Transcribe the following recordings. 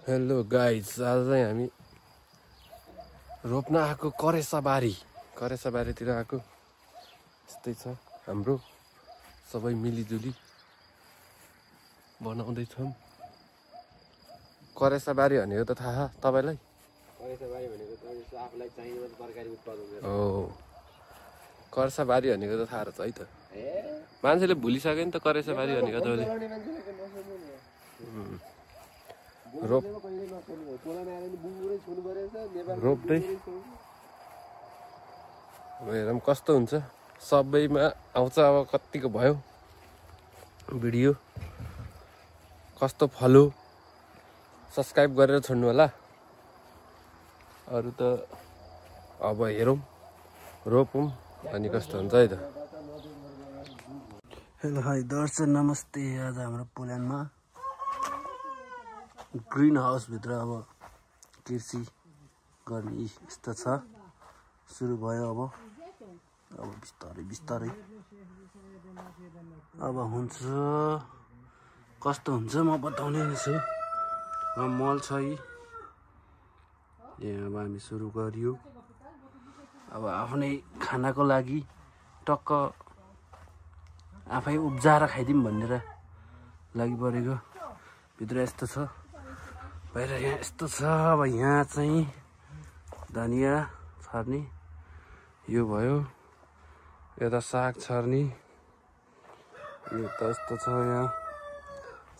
Hello guys, आज चाहिँ हामी रोप्न आएको करेसाबारीतिर आएको। यस्तै छ हाम्रो, सबै मिलिजुली बनाउँदैछौँ। करेसाबारी भनेको त थाहा तपाईँलाई? करेसाबारी भनेको त आफूलाई चाहिने तरकारी उत्पादन गर्छ। हो, करेसाबारी भनेको त थाहा रहेछ है त। मान्छेले भुलिसक्यो नि त करेसाबारी भनेको तपाईँले। रोप्दै हेरौँ कस्तो हुन्छ। सबैमा आउँछ। अब कतिको भयो भिडियो, कस्तो फलो, सब्सक्राइब गरेर छोड्नु होला। अरू त अब हेरौँ, रोपौँ अनि कस्तो हुन्छ है त। हेलो हाई दर्शक नमस्ते। आज हाम्रो पोल्यान्डमा ग्रिन हाउसभित्र अब कृषि गर्ने यस्तो छ, सुरु भयो। अब बिस्तारै बिस्तारै अब हुन्छ, कस्तो हुन्छ म बताउने नै छु। मल छ यहाँ। अब हामी सुरु गरियो। अब आफ्नै खानाको लागि टक्क आफै उब्जाएर खाइदिउँ भनेर लागि परेको। भित्र यस्तो छ, बाहिर यहाँ यस्तो छ। अब यहाँ चाहिँ धनियाँ छर्ने यो भयो, यता साग छर्ने, यो त यस्तो छ। यहाँ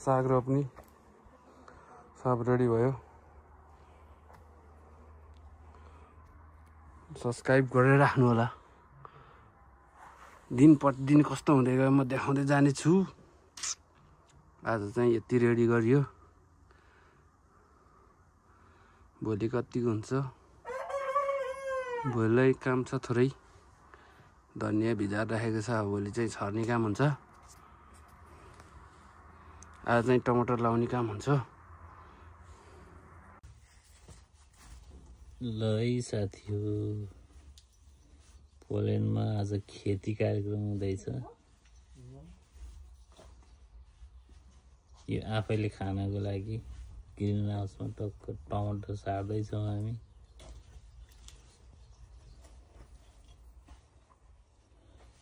साग रोप्ने सब रेडी भयो। सब्सक्राइब गरेर राख्नु होला। दिन प्रतिदिन कस्तो हुँदै गयो म देखाउँदै जानेछु। आज चाहिँ यति रेडी गरियो, भोलि कतिको हुन्छ। भोलिलाई काम छ थोरै, धनियाँ भिजाएर राखेको छ। भोलि चाहिँ छर्ने काम हुन्छ। आज चाहिँ टमाटर लाउने काम हुन्छ। ल है साथी हो, पोल्यान्डमा आज खेती कार्यक्रम हुँदैछ। यो आफैले खानको लागि ग्रिन हाउसमा टक्क टमाटर सार्दैछौँ हामी।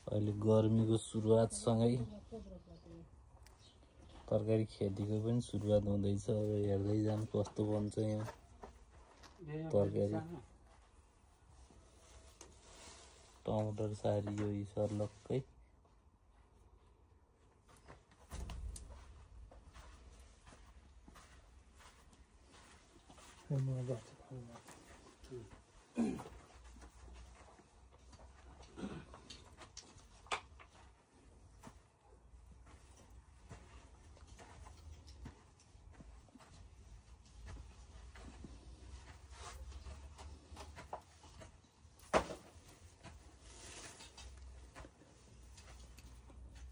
अहिले गर्मीको सुरुवातसँगै तरकारी खेतीको पनि सुरुवात हुँदैछ। अब हेर्दै जानु कस्तो बन्छ यहाँ तरकारी। टमाटर सारियो यी सर्लक्कै।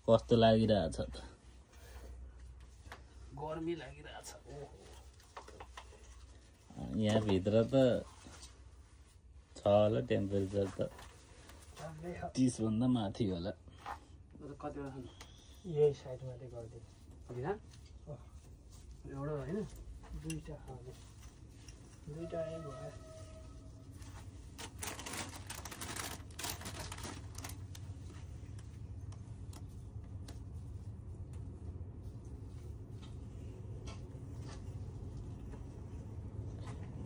कस्तो लागिरहेछ त? गर्मी लागिरहेछ। यहाँ भित्र त छ होला टेम्परेचर त 30 भन्दा माथि होला। कतिवटा यही साइडमा चाहिँ गरिदिनु एउटा होइन, दुईवटा भयो।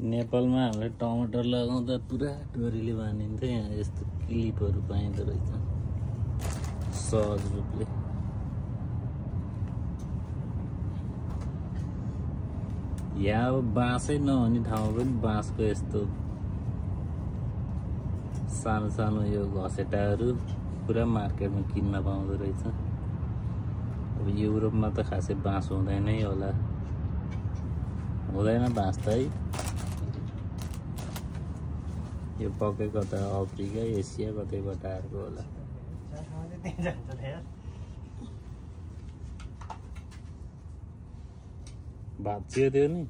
नेपालमा हामीले टमाटर लगाउँदा पुरा डोरीले बाँधिन्थ्यो। यहाँ यस्तो क्लिपहरू पाइँदो रहेछ सहज रूपले। यहाँ अब बाँसै नहुने ठाउँमा पनि बाँसको यस्तो सानो सानो यो घसेटाहरू पुरा मार्केटमा किन्न पाउँदो रहेछ। अब युरोपमा त खासै बाँस हुँदैनै होला, हुँदैन बाँस त है। यो पक्कै कता अफ्रिका एसिया कतैबाट आएको होला। भाँचियो त्यो नि।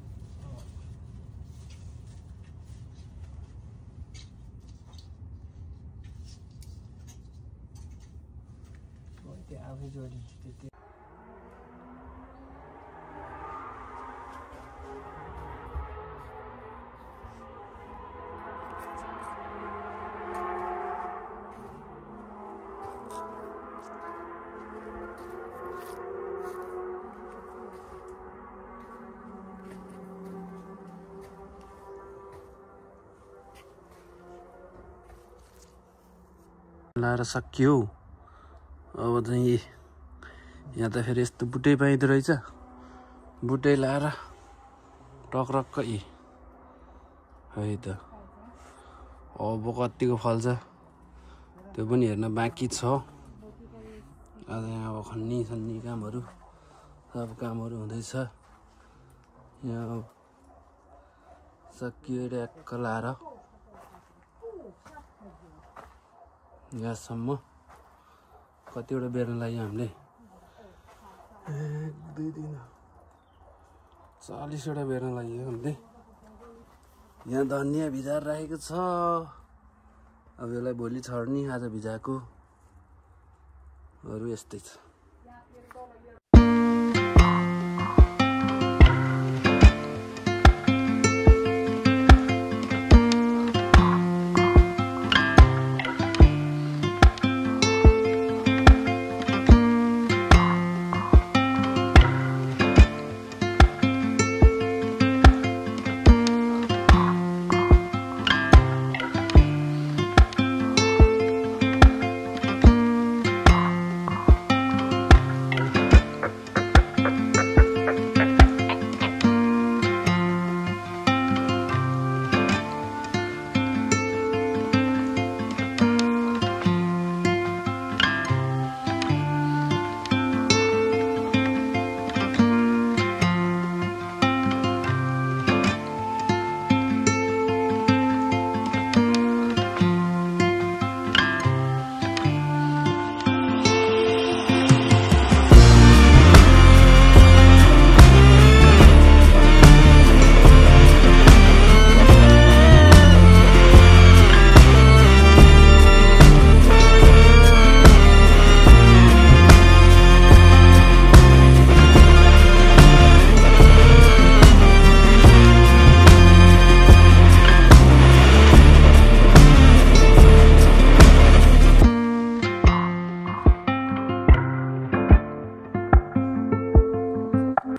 आफै जोडी लाएर सकियो। अब चाहिँ यहाँ त फेरि यस्तो बुटै पाइँदो रहेछ। बुटै लाएर टक्रक्कै है त। अब कतिको फल्छ त्यो पनि हेर्न बाँकी छ। आज यहाँ अब खन्नी सन्नी कामहरू सब कामहरू हुँदैछ। यहाँ अब सकियो ड्याक्क लाएर यहाँसम्म कतिवटा बेर्न लाग्यो हामीले 1 2 3 40वटा बेर्न लाग्यो हामीले। यहाँ धनिया भिजाएर राखेको छ। अब यसलाई भोलि छर्नी आज भिजाएको अरू यस्तै छ।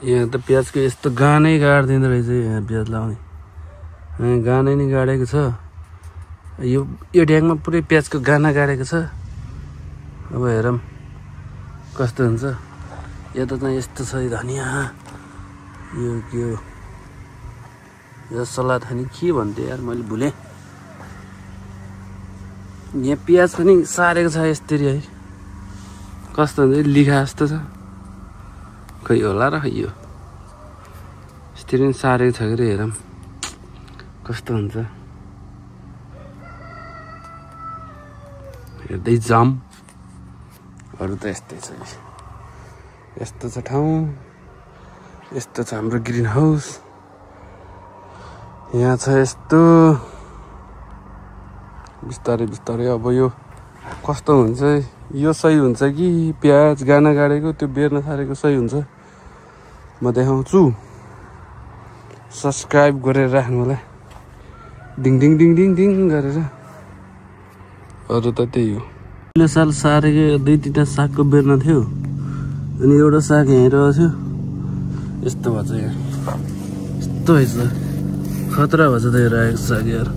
यहाँ त प्याजको यस्तो गानै गाडिदिँदो रहेछ। यहाँ प्याज लाउने गानै नै गाडेको छ। यो ड्याङमा पुरै प्याजको गाना गाडेको छ। अब हेरौँ कस्तो हुन्छ। यता चाहिँ यस्तो छ धनिया। यो के हो यो सलाद खाने के भन्थ्यो यार मैले भुलेँ। यहाँ प्याज पनि सारेको छ यसरी है। कस्तो हुन्छ लिखा जस्तो छ। खै होला र यो यसरी नै सारेको छ कि हेरौँ कस्तो हुन्छ। हेर्दै जाम। अरू त यस्तै छ। यस्तो छ ठाउँ। यस्तो छ हाम्रो ग्रिन हाउस। यहाँ छ यस्तो बिस्तारै बिस्तारै। अब यो कस्तो हुन्छ यो सही हुन्छ कि प्याज गाना गाडेको त्यो बेर्न थालेको सही हुन्छ म देखाउँछु। सब्सक्राइब गरेर राख्नु होला डिङ डिङ डिङ डिङ डिङ गरेर। अरू त त्यही हो। पहिलो साल सारेको 2-3टा सागको बेर्न थियो अनि एउटा साग यहीँ रहेको थियो। यस्तो भएछ यहाँ यस्तो भएछ खतरा भएछ त यो राखेको साग यार।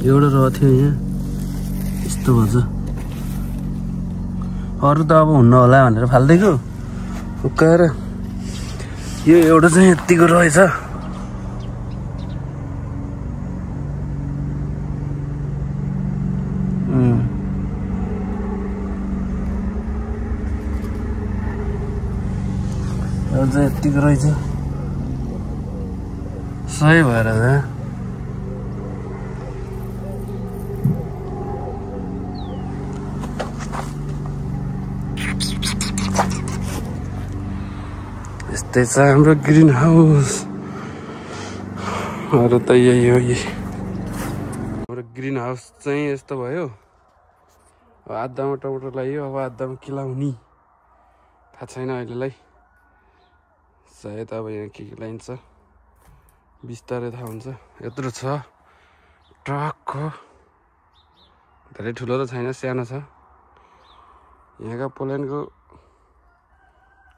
एउटा रहेको थियो यहाँ यस्तो भएछ। अरू त अब हुन्न होला भनेर फालिदिएको उकाएर। यो एउटा चाहिँ यतिको रहेछ। एउटा चाहिँ यतिको रहेछ। सही भएर यस्तै छ हाम्रो ग्रिन हाउस। अरू त यही हो। हाम्रो ग्रिन हाउस चाहिँ यस्तो भयो। अब आधामा टमाटर लगायो अब आधामा के लाउने थाहा छैन अहिलेलाई। सायद अब यहाँ के लाइन्छ बिस्तारै थाहा हुन्छ। यत्रो छ ट्रक हो। धेरै ठुलो त छैन सानो छ। यहाँका पोल्यान्डको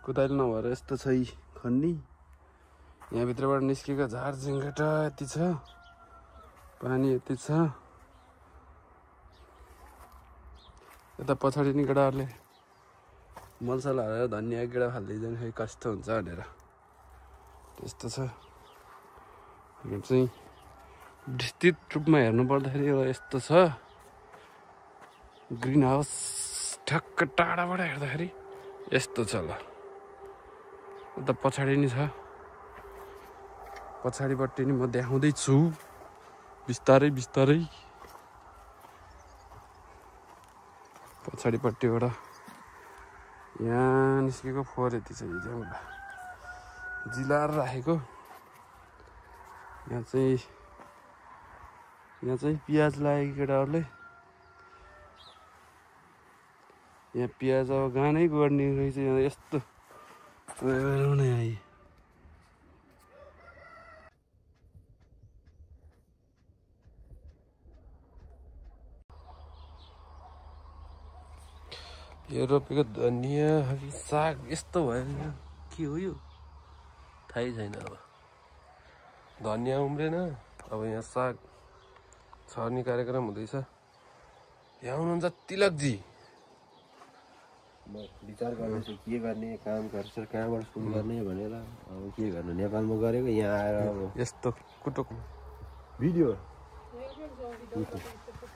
कुदाइलो नभएर यस्तो छ खन्नी। यहाँभित्रबाट निस्केको झार झिङ्गटा यति छ। पानी यति छ। यता पछाडि नि केटाहरूले मसला हालेर धनिया गेडा फाल्दैछन् खै कस्तो हुन्छ भनेर त्यस्तो छ। यो चाहिँ विस्तृत रूपमा हेर्नु पर्दाखेरि एउटा यस्तो छ। ग्रिन हाउस ठ्याक्क टाढाबाट हेर्दाखेरि यस्तो छ। ल उता पछाडि नि छ, पछाडिपट्टि नि म देखाउँदैछु बिस्तारै बिस्तारै। पछाडिपट्टिबाट यहाँ निस्केको फोहोर यति छ। यो चाहिँ जिलाएर राखेको। यहाँ चाहिँ पियाज लागेको केटाहरूले। यहाँ पियाज अब गानै गर्ने रहेछ। यहाँ यस्तो यो रोपेको धनिया साग यस्तो भयो। के हो यो थाहै छैन। अब धनिया उम्रेन। अब यहाँ साग छर्ने कार्यक्रम हुँदैछ। यहाँ हुनुहुन्छ तिलकजी। म विचार गर्दैछु के गर्ने, काम गर्छ कहाँबाट सुरु गर्ने भनेर। अब के गर्नु, नेपालमा गरेको यहाँ आएर अब यस्तो कुटुक भिडियो।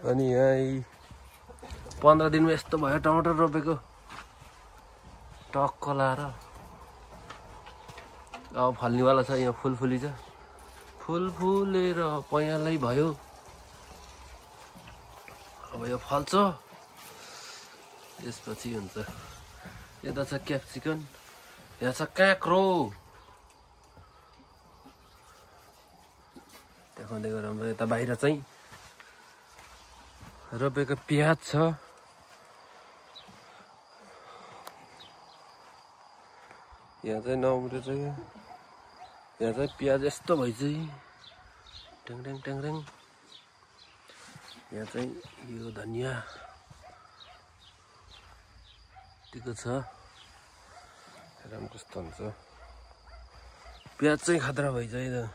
अनि यहाँ 15 दिनमा यस्तो भयो टमाटर रोपेको टक्क लाएर। अब फल्नेवाला छ। यहाँ फुल फुली छ। फुल फुलेर पयालै भयो। अब यो फल्छ त्यसपछि हुन्छ। यता छ क्याप्सिकम, यहाँ छ काँक्रो। देखाउँदै गरौँ। यता बाहिर चाहिँ रोपेको प्याज छ। यहाँ चाहिँ नउम्रे चाहिँ यहाँ चाहिँ प्याज यस्तो भइछ ट्याङट्याङ ट्याङट्याङ। यहाँ चाहिँ यो धनिया यतिको छ। राम्रो कस्तो हुन्छ। प्याज चाहिँ खतरा भइछ है त।